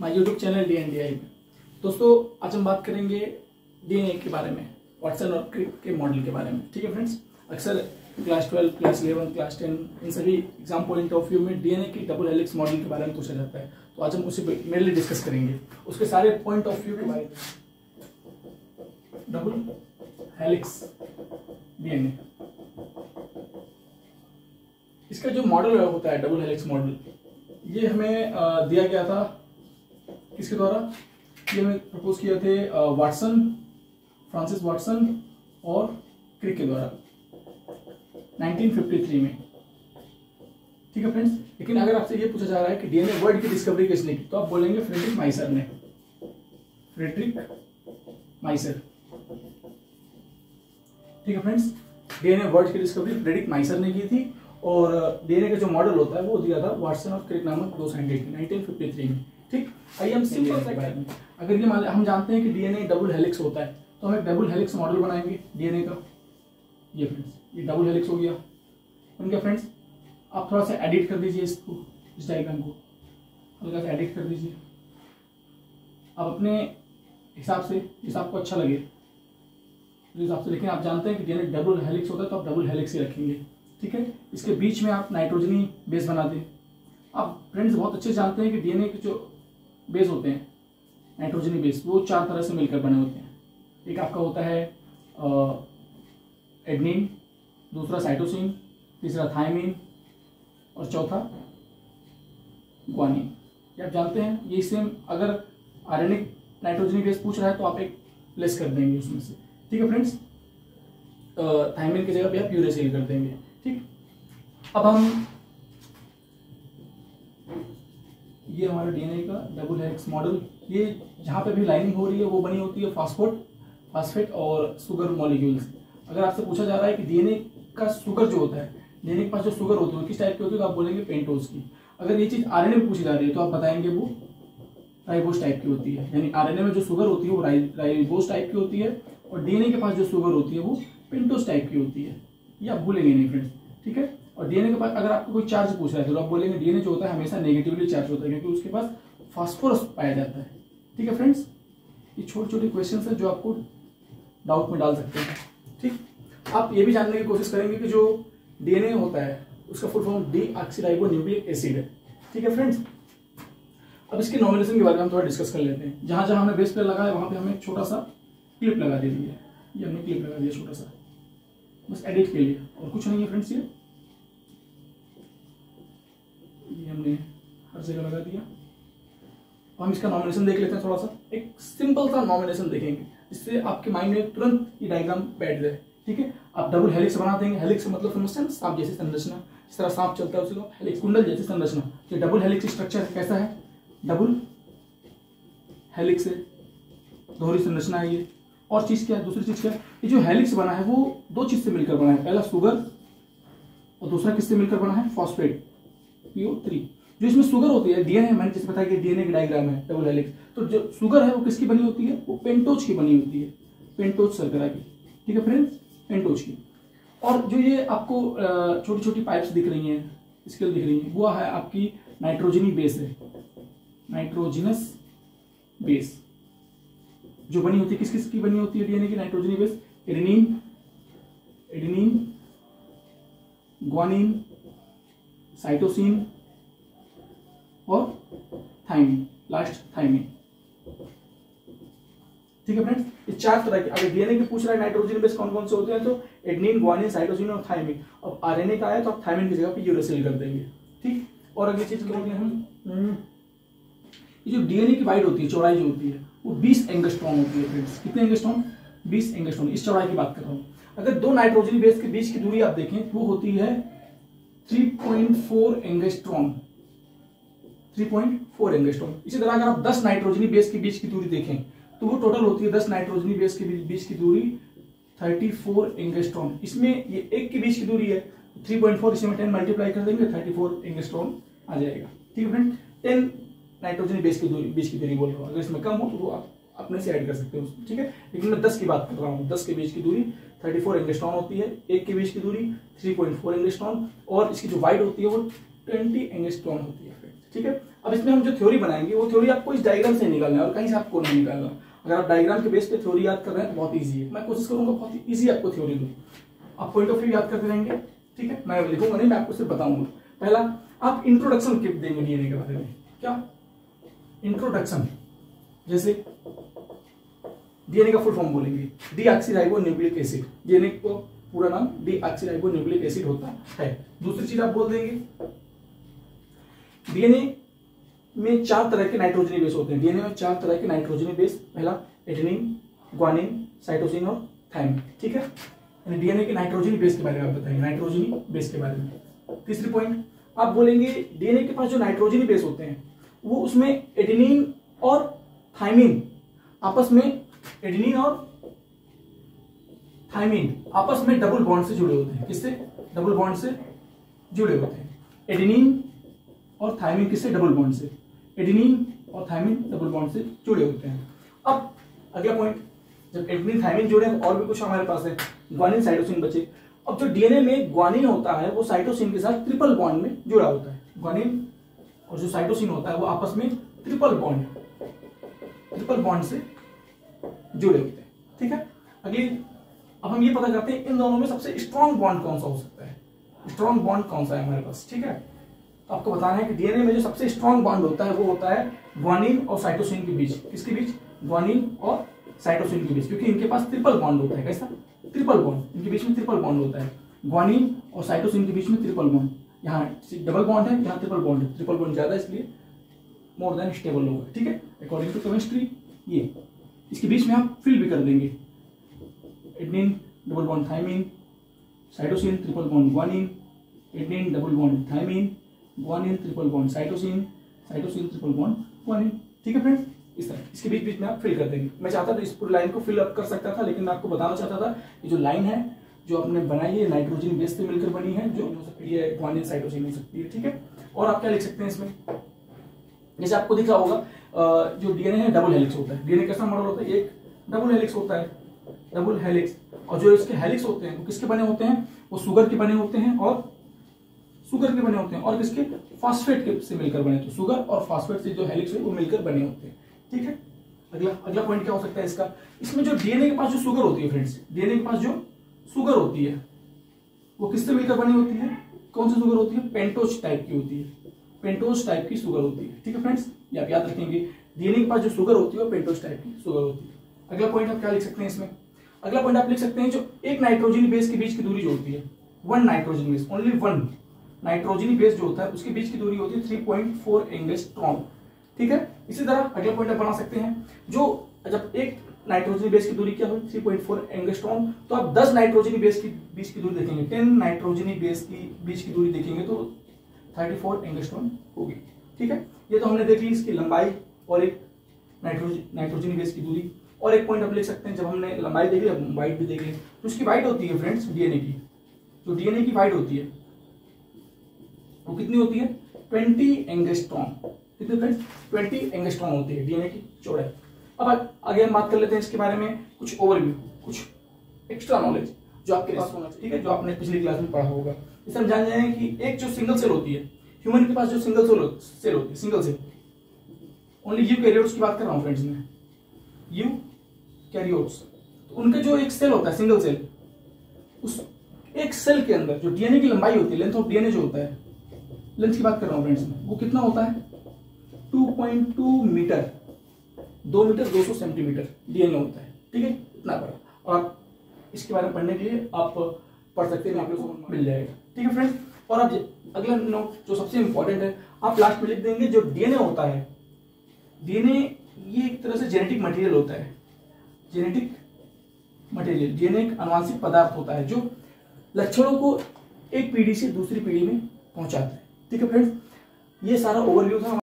My YouTube channel DNDI में। दोस्तों आज हम बात करेंगे DNA के बारे में, वाटसन और क्रिक के मॉडल के बारे में। ठीक है फ्रेंड्स, अक्सर क्लास 12, क्लास 11, क्लास 10 इन सभी एग्जाम पॉइंट ऑफ व्यू में DNA की डबल हेलिक्स मॉडल के बारे में पूछा जाता है। तो आज हम उसे मेनली डिस्कस करेंगे, उसके सारे पॉइंट ऑफ व्यू के बारे में। डबल हेलिक्स DNA, इसका जो मॉडल होता है डबल हेलिक्स मॉडल, ये हमें दिया गया था किसके द्वारा? ये हमें प्रपोज किए थे वाटसन, फ्रांसिस वाटसन और क्रिक के द्वारा 1953 में। ठीक है फ्रेंड्स, लेकिन अगर आपसे ये पूछा जा रहा है कि DNA वर्ड की डिस्कवरी किसने की, तो आप बोलेंगे फ्रेडरिक माइसर ने। Friedrich Miescher. ठीक है फ्रेंड्स, DNA वर्ड की डिस्कवरी फ्रेडरिक माइसर ने की थी और DNA का जो मॉडल होता है वो दिया था वाटसन और क्रिक नामक दो साइंटिस्ट ने 1953 में। ठीक, आइए हम सिंपल सा बारे में, अगर ये हम जानते हैं कि DNA डबल हेलिक्स होता है, तो हम एक डबल हेलिक्स मॉडल बनाएंगे DNA का। ये फ्रेंड्स, ये डबल हेलिक्स हो गया। उनके फ्रेंड्स, आप थोड़ा सा एडिट कर दीजिए इसको, इस डायग्राम को हल्का सा एडिट कर दीजिए आप अपने हिसाब से, जिस आपको अच्छा लगे उस हिसाब से। लेकिन आप जानते हैं कि DNA डबल हेलिक्स होता है, तो आप डबल हेलिक्स ही रखेंगे। ठीक है, इसके बीच में आप नाइट्रोजनी बेस बना दें। आप फ्रेंड्स बहुत अच्छे जानते हैं कि DNA के जो बेस होते हैं, नाइट्रोजनी बेस, वो चार तरह से मिलकर बने होते हैं। एक आपका होता है एडनिन, दूसरा साइटोसिन, तीसरा थायमिन और चौथा ग्वानिन। ये आप जानते हैं। ये सेम अगर RNA नाइट्रोजनी बेस पूछ रहा है तो आप एक प्लेस कर देंगे उसमें से। ठीक है फ्रेंड्स, थायमिन की जगह पे आप यूरेसिल कर देंगे। ठीक, अब हम ये हमारा DNA का डबल हेलिक्स मॉडल, ये जहाँ पे भी लाइनिंग हो रही है वो बनी होती है फास्फेट और शुगर मॉलिक्यूल्स। अगर आपसे पूछा जा रहा है कि DNA का शुगर जो होता है, DNA के पास जो शुगर होती है किस टाइप की होती है, तो आप बोलेंगे पेंटोज की। अगर ये चीज RNA में पूछी जा रही है तो आप बताएंगे वो राइबोस टाइप की होती है। यानी RNA में जो शुगर होती है वो राइबोस टाइप की होती है और DNA के पास जो शुगर होती है वो पेंटोज टाइप की होती है। ये आप भूलेंगे नहीं फ्रेंड्स। ठीक है, और DNA के पास अगर आपको कोई चार्ज पूछ रहा है तो आप बोलेंगे DNA जो होता है हमेशा नेगेटिवली चार्ज होता है, क्योंकि उसके पास फास्फोरस पाया जाता है। ठीक है फ्रेंड्स, ये छोटे छोटे क्वेश्चन है जो आपको डाउट में डाल सकते हैं। ठीक, आप ये भी जानने की कोशिश करेंगे कि जो DNA होता है उसका फुल फॉर्म डीऑक्सीराइबोन्यूक्लिक एसिड है। ठीक है फ्रेंड्स, अब इसके नॉमिनेशन के बारे में हम थोड़ा डिस्कस कर लेते हैं। जहां जहां हमने बेस पेयर लगाया वहां पे हमें एक छोटा सा क्लिप लगा दे दिया है। ये हमने क्लिप लगा दिया छोटा सा, बस एडिट के लिए, और कुछ नहीं है फ्रेंड्स। ये हमने हर जगह लगा दिया। हम इसका नॉमिनेशन देख लेते हैं थोड़ा सा, एक सिंपल सा नॉमिनेशन देखेंगे जिससे आपके माइंड में तुरंत ये डायग्राम बैठ जाए। ठीक है, आप डबल हेलिक्स बना देंगे। हेलिक्स मतलब समझते हैं सांप जैसी संरचना, जिस तरह सांप चलता है उसी को हेलिक्स, कुंडल जैसी संरचना। तो डबल हेलिक्स स्ट्रक्चर कैसा है? डबल हेलिक्स है, दोहरी संरचना है ये। और चीज क्या है? दूसरी चीज क्या है? ये जो हेलिक्स बना है वो दो चीज से मिलकर बना है, पहला शुगर और दूसरा किससे मिलकर बना है? Phosphate, PO3। जो इसमें शुगर होती है, DNA, मैंने जैसे बताया कि DNA की डायग्राम है डबल हेलिक्स, तो जो शुगर है वो किसकी बनी होती है? वो पेंटोज की बनी होती है, पेंटोज शर्करा की। ठीक है फ्रेंड्स, पेंटोज की। और जो ये आपको छोटी छोटी पाइप्स दिख रही हैं, स्केल दिख रही है, वो है आपकी नाइट्रोजनी बेस है, नाइट्रोजिनस बेस जो बनी होती है। किस किस की बनी होती है DNA की नाइट्रोजनी बेस? एडेनिन, ग्वानिन, साइटोसिन और थायमिन, लास्ट थायमिन। ठीक है फ्रेंड्स, ये चार तरह के, अगर DNA के पूछ रहा है नाइट्रोजन बेस कौन कौन से होते हैं तो एडेनिन, ग्वानिन, साइटोसिन और थायमिन। अब RNA का आया तो आप थायमिन की जगह पे यूरेसिल कर देंगे। ठीक, और अगली चीज करेंगे हम, ये जो DNA की वाइड होती है, चौड़ाई जो होती है वो 20 एंगस्ट्रॉम होती है फ्रेंड्स। कितने एंगस्ट्रॉम? 20 एंगस्ट्रॉम। इस चौड़ाई की बात कर रहा हूं। अगर दो नाइट्रोजन बेस के बीच की दूरी आप देखें वो होती है 3.4 एंगस्ट्रॉम, 3.4 एंगस्ट्रॉम। इसी तरह अगर आप 10 नाइट्रोजनी बेस के बीच की दूरी देखें तो वो टोटल होती है 10 नाइट्रोजनी बेस के बीच की दूरी 34 एंगस्ट्रॉम। इसमें ये एक के बीच की दूरी है 3.4, इसमें 10 मल्टीप्लाई कर देंगे 34 एंगस्ट्रॉम आ जाएगा। ठीक है फ्रेंड, 10 नाइट्रोजन बेस की दूरी, बीच की दूरी बोल रहा हूँ। अगर इसमें कम हो तो वो आप अपने से ऐड कर सकते हो। ठीक है, लेकिन मैं 10 की बात कर रहा हूँ। 10 के बीच की दूरी 34 एंगस्ट्रॉम होती है, एक के बीच की दूरी 3.4 एंगस्ट्रॉम और इसकी जो वाइड होती है वो 20 एंगस्ट्रॉम होती है। ठीक है, अब इसमें हम जो थ्योरी बनाएंगे वो थ्योरी आपको इस डायग्राम से निकालना है और कहीं से आपको नहीं निकालना। अगर आप डायग्राम के बेस पे थ्योरी याद कर रहे हैं तो बहुत ईजी है, मैं कोशिश करूंगा बहुत ईजी आपको थ्योरी दूं, आप पॉइंट ऑफ व्यू याद करते रहेंगे, ठीक है। मैं लिखूंगा नहीं, मैं आपको सिर्फ बताऊंगा। पहला आप इंट्रोडक्शन देंगे डीएनए के बारे में, क्या इंट्रोडक्शन, जैसे डीएनए का फुल फॉर्म बोलेंगे डीऑक्सीराइबोन्यूक्लिक एसिड, डीएनए को पूरा नाम डीऑक्सीराइबोन्यूक्लिक एसिड होता है। दूसरी चीज आप बोल देंगे डीएनए में 4 तरह के नाइट्रोजनी बेस होते हैं, डीएनए में 4 तरह के नाइट्रोजनी बेस, पहला एडेनिन, ग्वानिन, साइटोसिन और थाइमिन, ठीक है। डीएनए के नाइट्रोजनी बेस के बारे में आप बताएंगे, नाइट्रोजनी बेस के बारे में। तीसरी पॉइंट आप बोलेंगे डीएनए के पास जो नाइट्रोजनी बेस होते हैं वो उसमें एडेनिन और थाइमिन आपस में, एडेनिन और थाइमिन आपस में डबल बॉन्ड से जुड़े होते हैं। किससे? डबल बॉन्ड से जुड़े होते हैं। एडेनिन और थाइमिन किससे? डबल बॉन्ड से। एडेनिन और थाइमिन डबल बॉन्ड से जुड़े होते हैं। अब अगला पॉइंट, जब एडेनिन थाइमिन जुड़े हैं और भी कुछ हमारे पास है, ग्वानिन साइटोसिन बचे। अब जो डीएनए में ग्वानिन होता है वो साइटोसिन के साथ ट्रिपल बॉन्ड में जुड़ा होता है। ग्वानिन और जो साइटोसिन होता है वो आपस में ट्रिपल बॉन्ड से जुड़े होते हैं, ठीक है। अगली अब हम ये पता करते हैं इन दोनों में सबसे स्ट्रॉन्ग बॉन्ड कौन सा हो सकता है, स्ट्रॉन्ग बॉन्ड कौन सा है हमारे पास, ठीक है। तो आपको बताना है कि डीएनए में जो सबसे स्ट्रॉन्ग बॉन्ड होता है वो होता है ग्वानिन और साइटोसिन के बीच। किसके बीच? ग्वानिन और साइटोसिन के बीच, क्योंकि इनके पास ट्रिपल बॉन्ड होता है। कैसा? ट्रिपल बॉन्ड, इनके बीच में ट्रिपल बॉन्ड होता है। ग्वानिन और साइटोसिन के बीच में ट्रिपल बॉन्ड, यहाँ डबल बॉन्ड है, यहाँ ट्रिपल बॉन्ड है, ट्रिपल बॉन्ड ज्यादा इसलिए मोर देन स्टेबल होगा, ठीक है। अकॉर्डिंग टू केमिस्ट्री ये इसके बीच में आप फिल भी कर देंगे, adenine double bond thymine, cytosine triple bond guanine, adenine double bond thymine, guanine triple bond cytosine, cytosine triple bond guanine, ठीक है फ्रेंड्स। इस तरह इसके बीच बीच में आप फिल कर देंगे। मैं चाहता था इस पूरी लाइन को फिल अप कर सकता था, लेकिन मैं आपको बताना चाहता था ये जो लाइन है जो आपने बनाई है नाइट्रोजन बेस से मिलकर बनी है, जो हो सकती है ग्वानिन साइटोसिन हो सकती है, ठीक है। और आप क्या लिख सकते हैं इसमें, जैसे आपको दिख रहा होगा जो डीएनए है डबल हेलिक्स होता है। डीएनए कैसा मॉडल होता है? एक डबल हेलिक्स होता है, डबल हेलिक्स। और जो इसके हेलिक्स होते हैं वो किसके बने होते हैं? वो शुगर के बने होते हैं और किसके? फास्फेट के से मिलकर बने। तो शुगर और फास्फेट से जो हेलिक्स है वो मिलकर बने होते हैं, ठीक है। अगला पॉइंट क्या हो सकता है इसका? इसमें जो डीएनए के पास जो शुगर होती है फ्रेंड्स, डीएनए के पास जो शुगर होती है वो किससे मिलकर बनी होती है? कौन सी शुगर होती है? पेंटोज टाइप की होती है, पेंटोज टाइप की शुगर होती है, ठीक है फ्रेंड्स। ये आप याद रखेंगे, डीएनए के पास जो शुगर होती है वो पेंटोज टाइप की शुगर होती है। अगला पॉइंट आप क्या लिख सकते हैं इसमें? अगला पॉइंट आप लिख सकते हैं जो एक नाइट्रोजन बेस के बीच की दूरी जो होती है, one nitrogen base, only one nitrogen base जो होता है उसके बीच की दूरी होती है 3.4 एंगस्ट्रॉम, ठीक है। इसी तरह अगला पॉइंट आप बना सकते हैं, जो जब एक नाइट्रोजन बेस की दूरी क्या होगी? 3.4 एंगस्ट्रॉम, तो आप 10 नाइट्रोजन बेस की बीच की दूरी देखेंगे, 10 नाइट्रोजन बेस की बीच की दूरी देखेंगे तो 34 एंगस्ट्रॉम होगी, ठीक है। ये तो हमने देख ली इसकी लंबाई और एक नाइट्रोजन बेस की दूरी। और एक पॉइंट आप लिख सकते हैं, जब हमने लंबाई देख ली अब वाइट भी देख ली, तो उसकी वाइट होती है फ्रेंड्स डीएनए की, जो डीएनए की वाइट होती है वो कितनी होती है? 20 एंगस्ट्रॉम। कितनी फ्रेंड्स? 20 एंगस्ट्रॉम होती है डीएनए की चौड़ाई। अब आगे हम बात कर लेते हैं इसके बारे में, कुछ ओवरव्यू, कुछ एक्स्ट्रा नॉलेज जो आपके पास होना चाहिए, ठीक है, जो आपने पिछली क्लास में पढ़ा होगा। इसे हम जान जाएंगे कि एक जो सिंगल सेल होती है, ह्यूमन के पास जो सिंगल सेल होती है, सिंगल सेल, ओनली यूकैरियोट्स की बात कर रहा हूं फ्रेंड्स में, यूकैरियोट्स, तो उनका जो एक सेल होता है सिंगल सेल, उस एक सेल के अंदर जो डीएनए की लंबाई होती है, लेंथ ऑफ डीएनए जो होता है, लेंथ की बात कर रहा हूं फ्रेंड्स में, वो कितना होता है? 2.2 मीटर, 2 मीटर 200 सेंटीमीटर डीएनए होता है, ठीक है, इतना बड़ा। और आप इसके बारे में पढ़ने के लिए आप पढ़ सकते हैं, आप लोगों को मिल जाएगा, ठीक है फ्रेंड्स। और अब अगला नोट जो सबसे इंपॉर्टेंट है, आप लास्ट में लिख देंगे जो डीएनए होता है, डीएनए ये एक तरह से जेनेटिक मटेरियल होता है, जेनेटिक मटेरियल, डीएनए एक आनुवंशिक पदार्थ होता है जो लक्षणों को एक पीढ़ी से दूसरी पीढ़ी में पहुंचाता है, ठीक है फ्रेंड्स। ये सारा ओवरव्यू था।